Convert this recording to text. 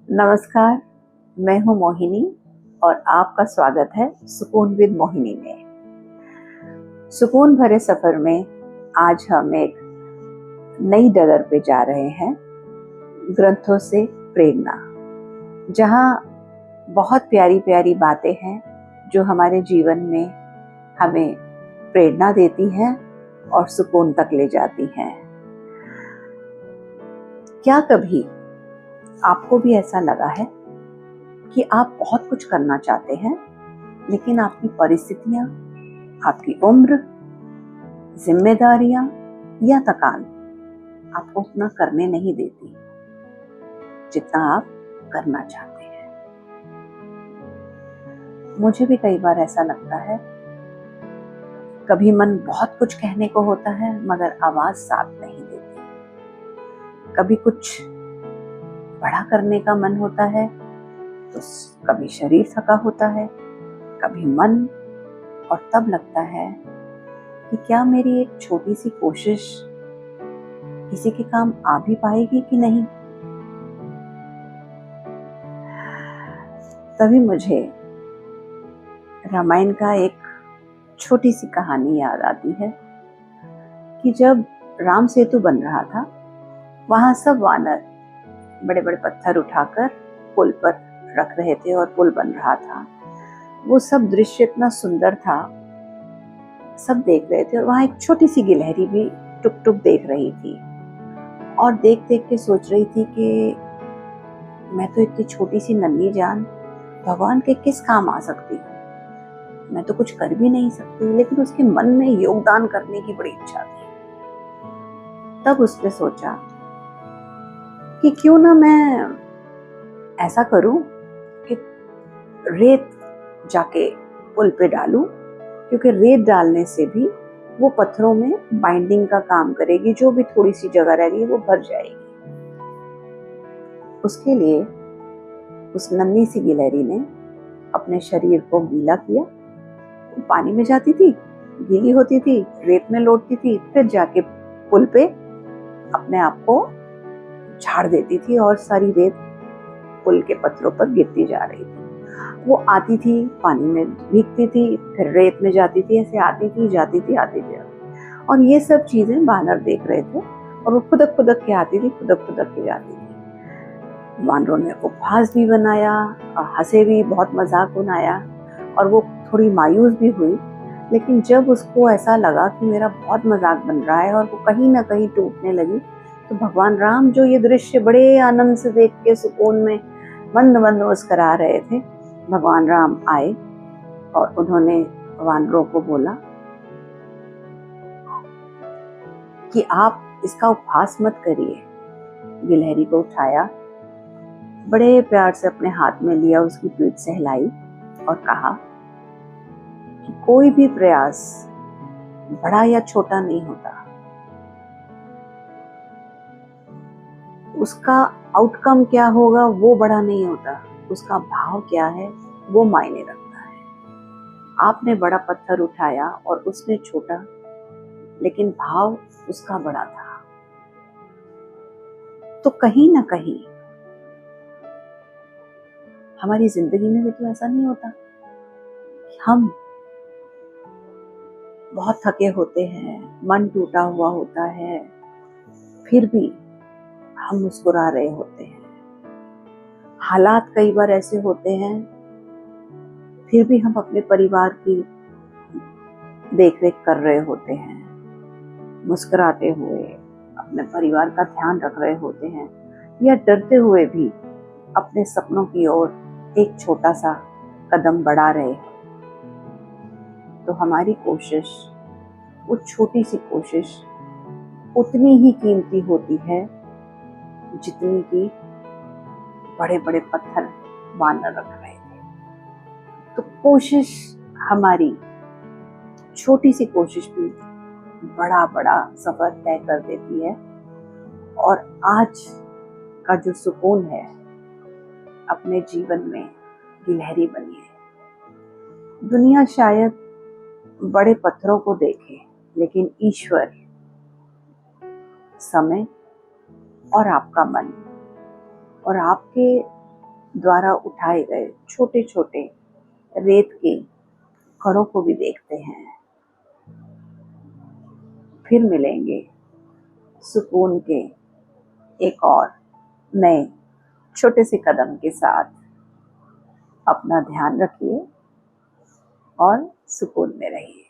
नमस्कार, मैं हूँ मोहिनी और आपका स्वागत है सुकून विद मोहिनी में। सुकून भरे सफर में आज हम एक नई डगर पे जा रहे हैं, ग्रंथों से प्रेरणा, जहाँ बहुत प्यारी प्यारी बातें हैं जो हमारे जीवन में हमें प्रेरणा देती हैं और सुकून तक ले जाती हैं। क्या कभी आपको भी ऐसा लगा है कि आप बहुत कुछ करना चाहते हैं, लेकिन आपकी परिस्थितियां, आपकी उम्र, जिम्मेदारियां या थकान आपको उतना करने नहीं देती जितना आप करना चाहते हैं? मुझे भी कई बार ऐसा लगता है। कभी मन बहुत कुछ कहने को होता है मगर आवाज साथ नहीं देती। कभी कुछ बड़ा करने का मन होता है तो कभी शरीर थका होता है, कभी मन, और तब लगता है कि क्या मेरी एक छोटी सी कोशिश किसी के काम आ भी पाएगी कि नहीं। तभी मुझे रामायण का एक छोटी सी कहानी याद आती है कि जब राम सेतु बन रहा था, वहां सब वानर बड़े बड़े पत्थर उठाकर पुल पर रख रहे थे और पुल बन रहा था। वो सब दृश्य इतना सुंदर था, सब देख रहे थे और वहां एक छोटी सी गिलहरी भी टुक टुक देख रही थी और देख देख के सोच रही थी कि मैं तो इतनी छोटी सी नन्ही जान भगवान के किस काम आ सकती हूँ, मैं तो कुछ कर भी नहीं सकती। लेकिन उसके मन में योगदान करने की बड़ी इच्छा थी। तब उसने सोचा कि क्यों ना मैं ऐसा करूं कि रेत जाके पुल पे डालूं, क्योंकि रेत डालने से भी वो पत्थरों में बाइंडिंग का काम करेगी, जो भी थोड़ी सी जगह रह गई वो भर जाएगी। उसके लिए उस नन्ही सी गिलहरी ने अपने शरीर को गीला किया। वो पानी में जाती थी, गीली होती थी, रेत में लौटती थी, फिर जाके पुल पे अपने आप को झाड़ देती थी और सारी रेत पुल के पत्थरों पर गिरती जा रही थी। वो आती थी, पानी में भीगती थी, फिर रेत में जाती थी, ऐसे आती थी जाती थी आती थी। और ये सब चीजें वानर देख रहे थे और वो खुदक खुदक के आती थी, खुदक खुदक के जाती थी। वानरों ने उपहास भी बनाया, हंसे भी, बहुत मजाक बनाया और वो थोड़ी मायूस भी हुई। लेकिन जब उसको ऐसा लगा कि मेरा बहुत मजाक बन रहा है और वो कहीं ना कहीं टूटने लगी, तो भगवान राम जो ये दृश्य बड़े आनंद से देख के सुकून में मंद मंद मुस्कुरा रहे थे, भगवान राम आए और उन्होंने वानरों को बोला कि आप इसका उपहास मत करिए। गिलहरी को उठाया, बड़े प्यार से अपने हाथ में लिया, उसकी पीठ से हिलाई और कहा कि कोई भी प्रयास बड़ा या छोटा नहीं होता, उसका आउटकम क्या होगा वो बड़ा नहीं होता, उसका भाव क्या है वो मायने रखता है। आपने बड़ा पत्थर उठाया और उसने छोटा, लेकिन भाव उसका बड़ा था। तो कहीं ना कहीं हमारी जिंदगी में भी तो ऐसा नहीं होता। हम बहुत थके होते हैं, मन टूटा हुआ होता है, फिर भी हम मुस्कुरा रहे होते हैं। हालात कई बार ऐसे होते हैं, फिर भी हम अपने परिवार की देख रेख कर रहे होते हैं, मुस्कुराते हुए अपने परिवार का ध्यान रख रहे होते हैं, या डरते हुए भी अपने सपनों की ओर एक छोटा सा कदम बढ़ा रहे। तो हमारी कोशिश, वो छोटी सी कोशिश उतनी ही कीमती होती है जितनी की बड़े बड़े पत्थर वानर रख रहे थे। तो कोशिश, हमारी छोटी सी कोशिश भी बड़ा बड़ा सफर तय कर देती है। और आज का जो सुकून है अपने जीवन में गिलहरी बनी है। दुनिया शायद बड़े पत्थरों को देखे, लेकिन ईश्वर, समय और आपका मन और आपके द्वारा उठाए गए छोटे छोटे रेत के कणों को भी देखते हैं। फिर मिलेंगे सुकून के एक और नए छोटे से कदम के साथ। अपना ध्यान रखिए और सुकून में रहिए।